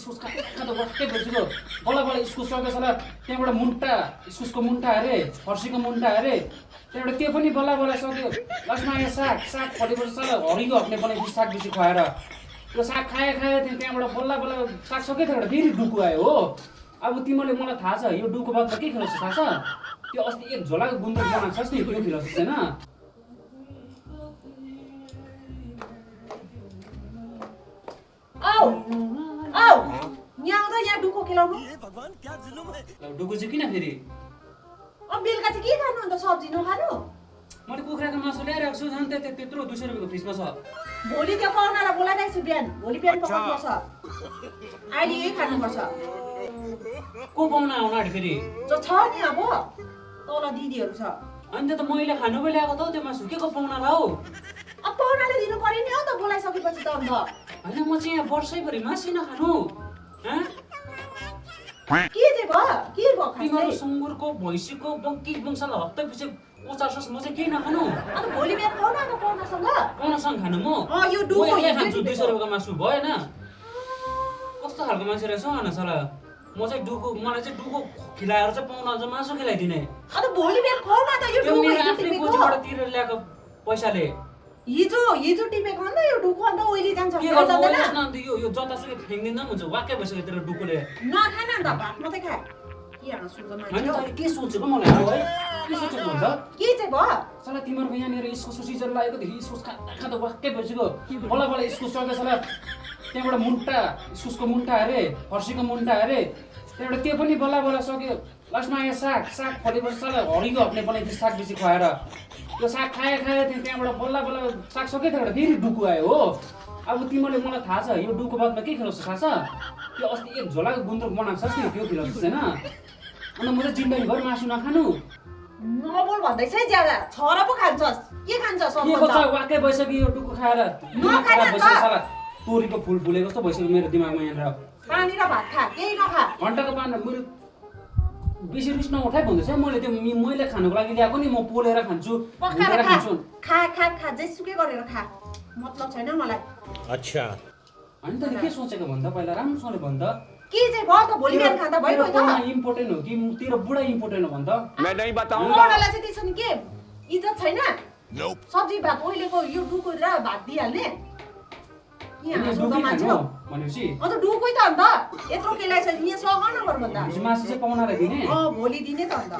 इस्कुस खाँदा वाक्कै भइसक्यो बल्ल बल्ल इस्कुस सकेछ ल त्यहाँबाट मुन्टा इस्कुसको मुन्टा अरे फर्सीको मुन्टा अरे त्यहाँबाट त्यो पनि बल्ल बल्ल सक्यो लास्टमा यहाँ साग फलेपछि साग हरियो हप्ने बनाइदियो साग बेसी खुवाएर त्यो साग खायो त्यहाँबाट बल्ल बल्ल साग सक्यो त्यहाँबाट फेरि डुकु आयो हो अब तिमीले मलाई थाहा छ यो डुकु बादमा के खेलाउँछ थाहा छ त्यो अस्ति एक झोलाको गुन्द्रुक बनाएको छस् नि त्यो खेलाउँछ छैन यहाँ डुको खेलाउनु डुकु चाहिँ किन फेरि अब बेलुका चाहिँ के खानु अन्त सब्जी नखानु मैले कुखुराको मासु ल्याइरहेको छु झन् त्यत्रो 200 रुपियाँको फ्रिजमा छ भोलि त्यो पाहुनालाई बोलाइरहेको छु भोलि बिहान पकाउनुपर्छ अहिले यही खानुपर्छ को पाहुना आउनु आँट्यो फेरि जो छ नि अब तल दिदीहरू छ अनि त मैले खानु पो ल्याएको त हौ त्यो मासु के को पाहुनालाई हौ अब पाहुनाले दिनु पर्यो नि हौ त बोलाइसकेपछि त अन्त होइन म चाहिँ यहाँ वर्षैभरि मासु नखानु के चाहिँ भयो तिमीहरू सुँगुरको भैँसीको बङ्की बङ्सालाई हप्तै पछि ओचार्छस् म चाहिँ केही नखानु अन्त भोलि बिहान खाऊ न पाहुनासँग पाहुनासँग खानु म यो डुको खान्छु 200 रुपियाँको मासु भएन कस्तो खालको मान्छे रहेछ भन सर म चाहिँ मलाई चाहिँ डुको खिलाएर चाहिँ पाहुना चाहिँ मासु खिलाइदिने अन्त भोलि बिहान खाऊ न त यो डुको मेरो आफ्नै पुँजीबाट तिरेर ल्याएको पैसाले हिजो टिपेको अन्त यो डुको अन्त ओइली जान्छ के गर्नु ओइलिस् न अन्त यो जतासुकै फ्याँक्दिँदा पनि हुन्छ वाक्कै भइसक्यो तेरो डुकोले नखान अन्त भात मात्रै खा के हाँस सुन्छ होइन तैँले के सोचेको मलाई है के सोचेको हुन्छ के चाहिँ भयो साला तिमीहरूको यहाँनिर इस्कुसको सिजन लागेकोदेखि इस्कुस खाँदा वाक्कै भइसक्यो बल्ल बल्ल इस्कुस सकेछ ल त्यहाँबाट मुन्टा इस्कुसको मुन्टा अरे फर्सीको मुन्टा अरे त्यहाँबाट त्यो पनि बल्ल बल्ल सक्यो लास्टमा यहाँ साग फलेपछि साग हरियो हप्ने बनाइदियो साग बेसी खुवाएर त्यो साग खायो त्यहाँबाट बल्ल बल्ल साग सक्यो त्यहाँबाट फेरि डुकु आयो हो अब तिमीले मलाई थाहा छ यो डुकु बादमा के खेलाउँछ थाहा छ त्यो अस्ति एक झोलाको गुन्द्रुक बनाएको छस् नि त्यो खेलाउँछ छैन अन्त म चाहिँ जिन्दगीभर मासु नखानु नबोल भन्दैछ है ज्यादा छोरा पो खान्छस् के खान्छस् वाक्कै भइसक्यो यो डुकु खाएर साला तोरीको फुल फुले कस्तो भइसक्यो मेरो दिमागमा यहाँनिर पानी र भात खा केही नखा घन्टाको पानी मेरो बेसी रिस नउठाइ भन्दैछ मैले त्यो मैले खानुको लागि ल्याएको नि म पोलेर खान्छु पकाएर खा जेसुकै गरेर खा मतलब छैन मलाई अच्छा अनि तैँले के सोचेको भन्दा पहिला राम्रोसँगले भन् त के चाहिँ भयो त भोलि बिहान खाँदा भइगयो त इम्पोर्टेन्ट हो कि तेरो बुढा इम्पोर्टेन्ट हो भन् त मैं नहीं बताऊंगा बुढालाई चाहिँ त्यसो नि के इज्जत छैन सब्जी भात ओइलेको यो डुको र भात दिइहाल्ने भनेपछि अन्त डुकै त अन्त यत्रो केलाई छ यहाँ सघाउन पर्छ भन्दा मासु चाहिँ पाहुनालाई दिने भोलि दिने त अन्त